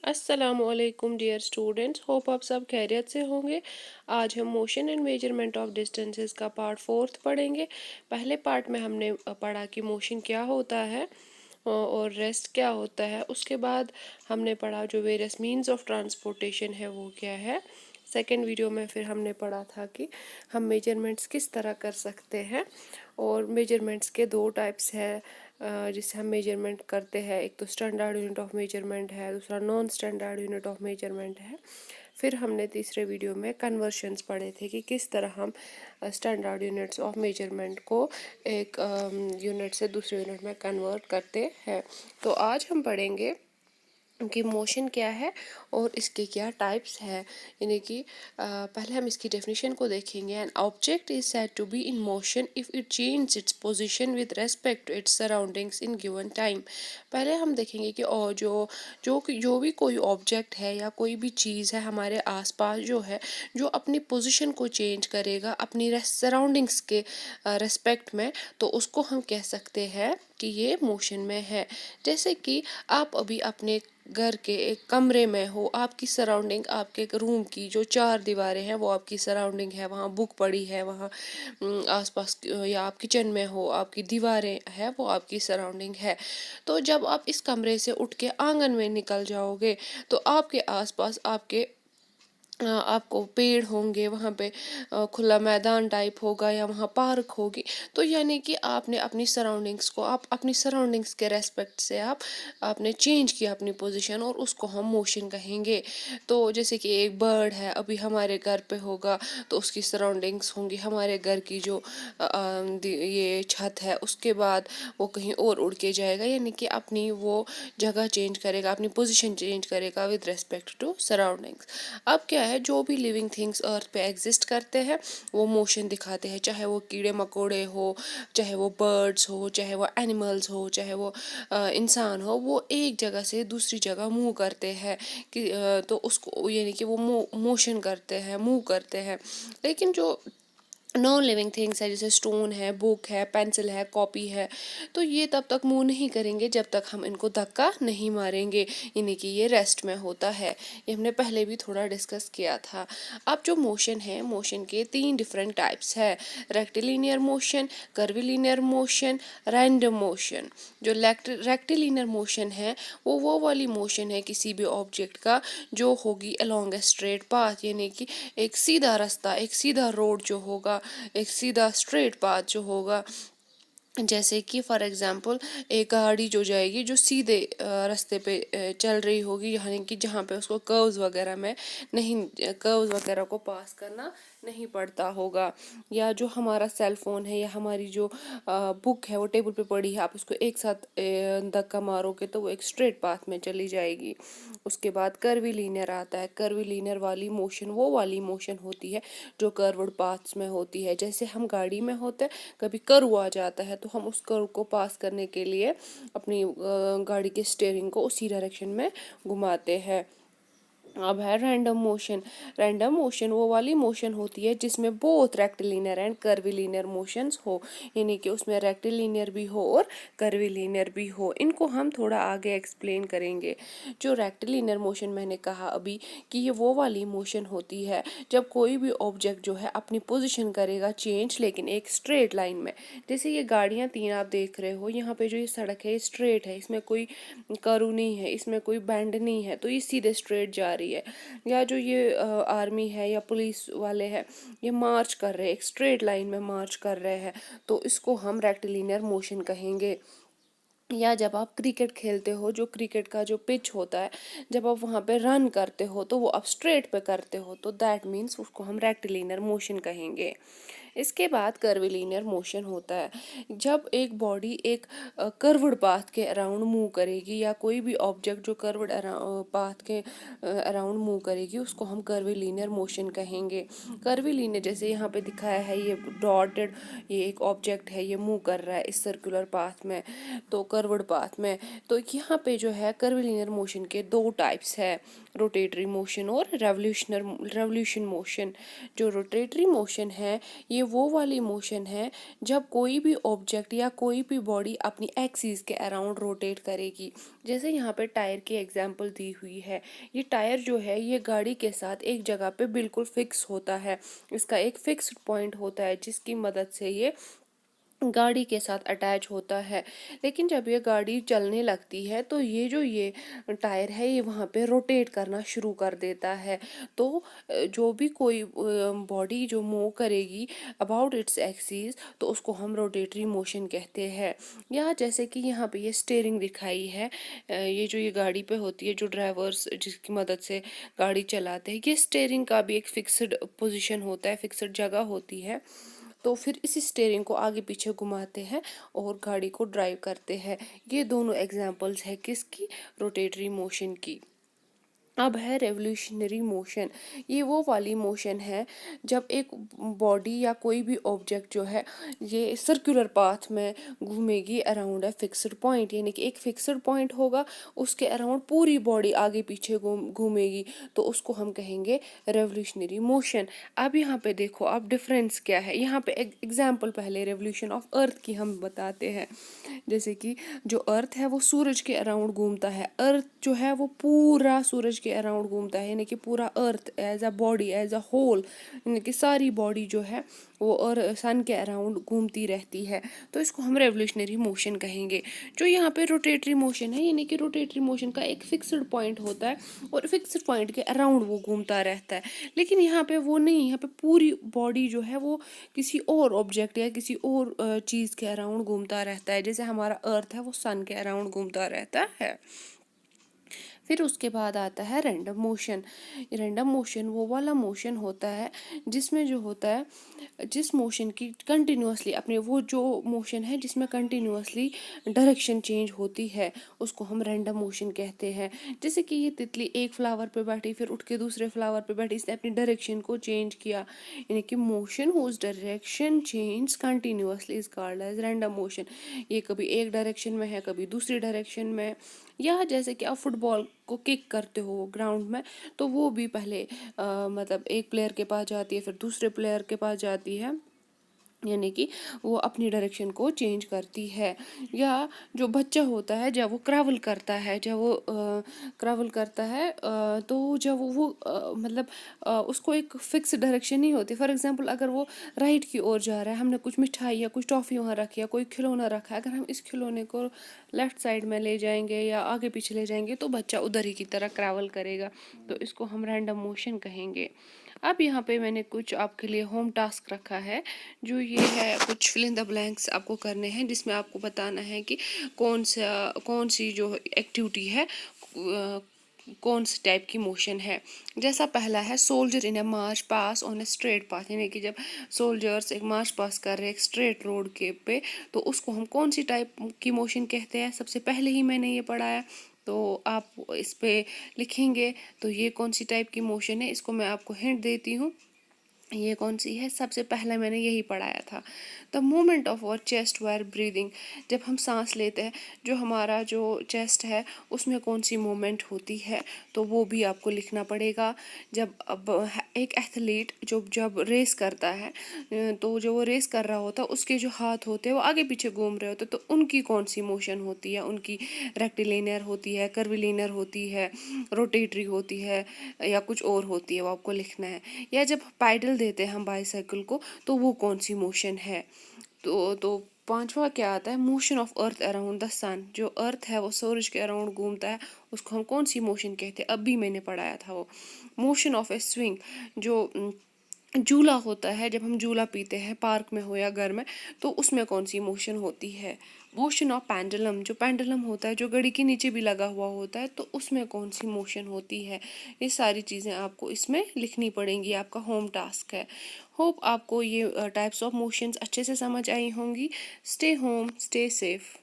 अस्सलामुअलैकुम dear students, hope आप सब खैरियत से होंगे। आज हम motion and measurement of distances का पार्ट फोर्थ पढ़ेंगे। पहले पार्ट में हमने पढ़ा कि मोशन क्या होता है और रेस्ट क्या होता है। उसके बाद हमने पढ़ा जो वेरियस मीन्स ऑफ ट्रांसपोर्टेशन है वो क्या है। सेकेंड वीडियो में फिर हमने पढ़ा था कि हम मेजरमेंट्स किस तरह कर सकते हैं, और मेजरमेंट्स के दो टाइप्स है जिससे हम मेजरमेंट करते हैं। एक तो स्टैंडर्ड यूनिट ऑफ मेजरमेंट है, दूसरा non standard unit of measurement है। फिर हमने तीसरे वीडियो में कन्वर्शंस पढ़े थे कि किस तरह हम स्टैंडर्ड यूनिट्स ऑफ मेजरमेंट को एक यूनिट से दूसरे यूनिट में कन्वर्ट करते हैं। तो आज हम पढ़ेंगे कि मोशन क्या है और इसके क्या टाइप्स है। यानी कि पहले हम इसकी डेफिनेशन को देखेंगे। An object is said to be in motion if it change its position with respect to its surroundings in given time. पहले हम देखेंगे कि जो भी कोई ऑब्जेक्ट है या कोई भी चीज़ है हमारे आसपास जो है, जो अपनी पोजीशन को चेंज करेगा अपनी सराउंडिंग्स के रेस्पेक्ट में, तो उसको हम कह सकते हैं कि ये मोशन में है। जैसे कि आप अभी अपने घर के एक कमरे में हो, आपकी सराउंडिंग, आपके रूम की जो चार दीवारें हैं वो आपकी सराउंडिंग है, वहाँ बुक पड़ी है, वहाँ आसपास या आप किचन में हो, आपकी दीवारें हैं वो आपकी सराउंडिंग है। तो जब आप इस कमरे से उठ के आंगन में निकल जाओगे तो आपके आसपास आपको पेड़ होंगे, वहाँ पे खुला मैदान टाइप होगा या वहाँ पार्क होगी। तो यानी कि आपने अपनी सराउंडिंग्स को, आप अपनी सराउंडिंग्स के रेस्पेक्ट से आपने चेंज किया अपनी पोजीशन, और उसको हम मोशन कहेंगे। तो जैसे कि एक बर्ड है अभी हमारे घर पे होगा तो उसकी सराउंडिंग्स होंगी हमारे घर की जो ये छत है, उसके बाद वो कहीं और उड़ के जाएगा, यानी कि अपनी वो जगह चेंज करेगा, अपनी पोजीशन चेंज करेगा विद रेस्पेक्ट टू सराउंडिंग्स। अब क्या है, जो भी लिविंग थिंग्स अर्थ पे एग्जिस्ट करते हैं वो मोशन दिखाते हैं, चाहे वो कीड़े मकोड़े हो, चाहे वो बर्ड्स हो, चाहे वो एनिमल्स हो, चाहे वो इंसान हो, वो एक जगह से दूसरी जगह मूव करते हैं कि तो उसको यानी कि वो मोशन करते हैं, मूव करते हैं। लेकिन जो नॉन लिविंग थिंग्स है जैसे स्टोन है, बुक है, पेंसिल है, कॉपी है, तो ये तब तक मूव नहीं करेंगे जब तक हम इनको धक्का नहीं मारेंगे, यानी कि ये रेस्ट में होता है। ये हमने पहले भी थोड़ा डिस्कस किया था। अब जो मोशन है, मोशन के तीन डिफरेंट टाइप्स है: rectilinear motion, curvilinear motion, random motion. जो रेक्टिलिनियर मोशन है वो वाली मोशन है किसी भी ऑब्जेक्ट का जो होगी अलोंग ए स्ट्रेट पाथ, यानी कि एक सीधा रास्ता, एक सीधा रोड जो होगा, एक सीधा स्ट्रेट पाथ जो होगा। जैसे कि फॉर एग्जांपल एक गाड़ी जो जाएगी जो सीधे रास्ते पे चल रही होगी, यानी कि जहाँ पे उसको कर्व्स वगैरह में नहीं, कर्व्स वगैरह को पास करना नहीं पड़ता होगा। या जो हमारा सेल फोन है या हमारी जो बुक है वो टेबल पे पड़ी है, आप उसको एक साथ धक्का मारोगे तो वो एक स्ट्रेट पाथ में चली जाएगी। उसके बाद कर्वीलीनियर आता है। कर्वीलीनियर वाली मोशन वो वाली मोशन होती है जो कर्व्ड पाथ्स में होती है। जैसे हम गाड़ी में होते हैं, कभी कर्व आ जाता है तो हम उस कर्व को पास करने के लिए अपनी गाड़ी के स्टीयरिंग को उसी डायरेक्शन में घुमाते हैं। अब है रैंडम मोशन। रैंडम मोशन वो वाली मोशन होती है जिसमें both rectilinear and curvilinear motions हो, यानी कि उसमें रेक्टिलिनियर भी हो और कर्विलिनियर भी हो। इनको हम थोड़ा आगे एक्सप्लेन करेंगे। जो रेक्टिलिनियर मोशन मैंने कहा अभी कि ये वो वाली मोशन होती है जब कोई भी ऑब्जेक्ट जो है अपनी पोजीशन करेगा चेंज, लेकिन एक स्ट्रेट लाइन में। जैसे ये गाड़ियाँ तीन आप देख रहे हो, यहाँ पे जो ये सड़क है स्ट्रेट है, इसमें कोई कर्व नहीं है, इसमें कोई बेंड नहीं है, तो ये सीधे स्ट्रेट जा रही है। या जो ये आर्मी है या पुलिस वाले हैं, ये मार्च कर रहे हैं, एक स्ट्रेट लाइन में मार्च कर रहे हैं, तो इसको हम रेक्टिलिनियर मोशन कहेंगे। या जब आप क्रिकेट खेलते हो, जो क्रिकेट का जो पिच होता है, जब आप वहाँ पे रन करते हो तो वो आप स्ट्रेट पे करते हो, तो दैट मीन्स उसको हम रेक्टिलिनियर मोशन कहेंगे। इसके बाद कर्विलिनियर मोशन होता है जब एक बॉडी एक कर्व्ड पाथ के अराउंड मूव करेगी, या कोई भी ऑब्जेक्ट जो कर्व्ड पाथ के अराउंड मूव करेगी उसको हम कर्विलिनियर मोशन कहेंगे। कर्विलिनियर जैसे यहाँ पे दिखाया है, ये डॉटेड, ये एक ऑब्जेक्ट है, ये मूव कर रहा है इस सर्कुलर पाथ में, तो कर्व्ड पाथ में। तो यहाँ पे जो है कर्विलिनियर मोशन के दो टाइप्स है, रोटेटरी मोशन और रेवोल्यूशन मोशन। जो रोटेटरी मोशन है ये ये वो वाली मोशन है जब कोई भी ऑब्जेक्ट या कोई भी बॉडी अपनी एक्सिस के अराउंड रोटेट करेगी। जैसे यहाँ पे टायर की एग्जांपल दी हुई है। ये टायर जो है ये गाड़ी के साथ एक जगह पे बिल्कुल फिक्स होता है। इसका एक फिक्स्ड पॉइंट होता है जिसकी मदद से ये गाड़ी के साथ अटैच होता है। लेकिन जब ये गाड़ी चलने लगती है तो ये टायर है ये वहाँ पे रोटेट करना शुरू कर देता है। तो जो भी कोई बॉडी जो मूव करेगी अबाउट इट्स एक्सिस तो उसको हम रोटेटरी मोशन कहते हैं। या जैसे कि यहाँ पे ये स्टीयरिंग दिखाई है, ये जो ये गाड़ी पे होती है जो ड्राइवर्स जिसकी मदद से गाड़ी चलाते हैं, ये स्टीयरिंग का भी एक फिक्स्ड पोजीशन होता है, फिक्स्ड जगह होती है। तो फिर इसी स्टीयरिंग को आगे पीछे घुमाते हैं और गाड़ी को ड्राइव करते हैं। ये दोनों एग्जांपल्स है किसकी? रोटेटरी मोशन की। अब है रेवोल्यूशनरी मोशन। ये वो वाली मोशन है जब एक बॉडी या कोई भी ऑब्जेक्ट जो है ये सर्कुलर पाथ में घूमेगी अराउंड अ फिक्स्ड पॉइंट, यानी कि एक फिक्स्ड पॉइंट होगा उसके अराउंड पूरी बॉडी आगे पीछे घूमेगी तो उसको हम कहेंगे रेवोल्यूशनरी मोशन। अब यहाँ पे देखो अब डिफरेंस क्या है। यहाँ पे एग्जाम्पल पहले रेवोल्यूशन ऑफ अर्थ की हम बताते हैं। जैसे कि जो अर्थ है वो सूरज के अराउंड घूमता है। अर्थ जो है वो पूरा सूरज के अराउंड घूमता है, यानी कि पूरा earth as a body as a whole, यानी कि सारी बॉडी जो है वो और सन के अराउंड घूमती रहती है। तो इसको हम रेवोल्यूशनरी मोशन कहेंगे। जो यहाँ पे रोटेटरी मोशन है, यानी कि रोटेटरी मोशन का एक फिक्स्ड पॉइंट होता है और फिक्स्ड पॉइंट के अराउंड वो घूमता रहता है। लेकिन यहाँ पे वो नहीं, यहाँ पे पूरी बॉडी जो है वो किसी और ऑब्जेक्ट या किसी और चीज़ के अराउंड घूमता रहता है। जैसे हमारा अर्थ है वो सन के अराउंड घूमता रहता है। फिर उसके बाद आता है रैंडम मोशन। रैंडम मोशन वो वाला मोशन होता है जिसमें जो होता है जिस मोशन की कंटिन्यूअसली अपने वो जो मोशन है जिसमें कंटिन्यूअसली डायरेक्शन चेंज होती है उसको हम रैंडम मोशन कहते हैं। जैसे कि ये तितली एक फ्लावर पे बैठी फिर उठ के दूसरे फ्लावर पे बैठी, इसने अपनी डायरेक्शन को चेंज किया, यानी कि motion whose direction change continuously is called as random motion. ये कभी एक डायरेक्शन में है कभी दूसरी डायरेक्शन में। या जैसे कि आप फुटबॉल को किक करते हो ग्राउंड में तो वो भी पहले मतलब एक प्लेयर के पास जाती है फिर दूसरे प्लेयर के पास जाती है, यानी कि वो अपनी डायरेक्शन को चेंज करती है। या जो बच्चा होता है जब वो ट्रैवल करता है तो जब वो मतलब उसको एक फिक्स डायरेक्शन नहीं होती। फॉर एग्जांपल अगर वो राइट की ओर जा रहा है, हमने कुछ मिठाई या कुछ टॉफ़ी वहाँ रखी या कोई खिलौना रखा है, अगर हम इस खिलौने को लेफ्ट साइड में ले जाएंगे या आगे पीछे ले जाएंगे तो बच्चा उधर ही की तरह ट्रैवल करेगा। तो इसको हम रैंडम मोशन कहेंगे। अब यहाँ पे मैंने कुछ आपके लिए होम टास्क रखा है। जो ये है कुछ फिल इन द ब्लैंक्स आपको करने हैं जिसमें आपको बताना है कि कौन सी जो एक्टिविटी है कौन सी टाइप की मोशन है। जैसा पहला है soldier in A March pass on a straight path, यानी कि जब सोल्जर्स एक मार्च पास कर रहे हैं एक स्ट्रेट रोड के पे तो उसको हम कौन सी टाइप की मोशन कहते हैं। सबसे पहले ही मैंने ये पढ़ाया तो आप इस पे लिखेंगे तो ये कौन सी टाइप की मोशन है। इसको मैं आपको हिंट देती हूँ ये कौन सी है। सबसे पहला मैंने यही पढ़ाया था, the movement of our chest while breathing. जब हम सांस लेते हैं जो हमारा जो चेस्ट है उसमें कौन सी मूवमेंट होती है तो वो भी आपको लिखना पड़ेगा। जब अब एक एथलीट जो जब रेस करता है तो जो वो रेस कर रहा होता है उसके जो हाथ होते हैं वो आगे पीछे घूम रहे होते तो उनकी कौन सी मोशन होती है। उनकी रेक्टिलिनियर होती है, कर्विलिनियर होती है, रोटेटरी होती है या कुछ और होती है, वो आपको लिखना है। या जब पैडल देते हैं हम बाईसाइकिल को तो वो कौन सी मोशन है। तो पांचवा क्या आता है, motion of earth around the sun. जो अर्थ है वो सूरज के अराउंड घूमता है उसको हम कौन सी मोशन कहते हैं, अभी मैंने पढ़ाया था वो। मोशन ऑफ ए स्विंग, जो झूला होता है जब हम झूला पीते हैं पार्क में हो या घर में तो उसमें कौन सी मोशन होती है। मोशन ऑफ पेंडुलम, जो पेंडुलम होता है जो घड़ी के नीचे भी लगा हुआ होता है तो उसमें कौन सी मोशन होती है। ये सारी चीज़ें आपको इसमें लिखनी पड़ेंगी, आपका होम टास्क है। होप आपको ये टाइप्स ऑफ मोशंस अच्छे से समझ आई होंगी। Stay home, stay safe.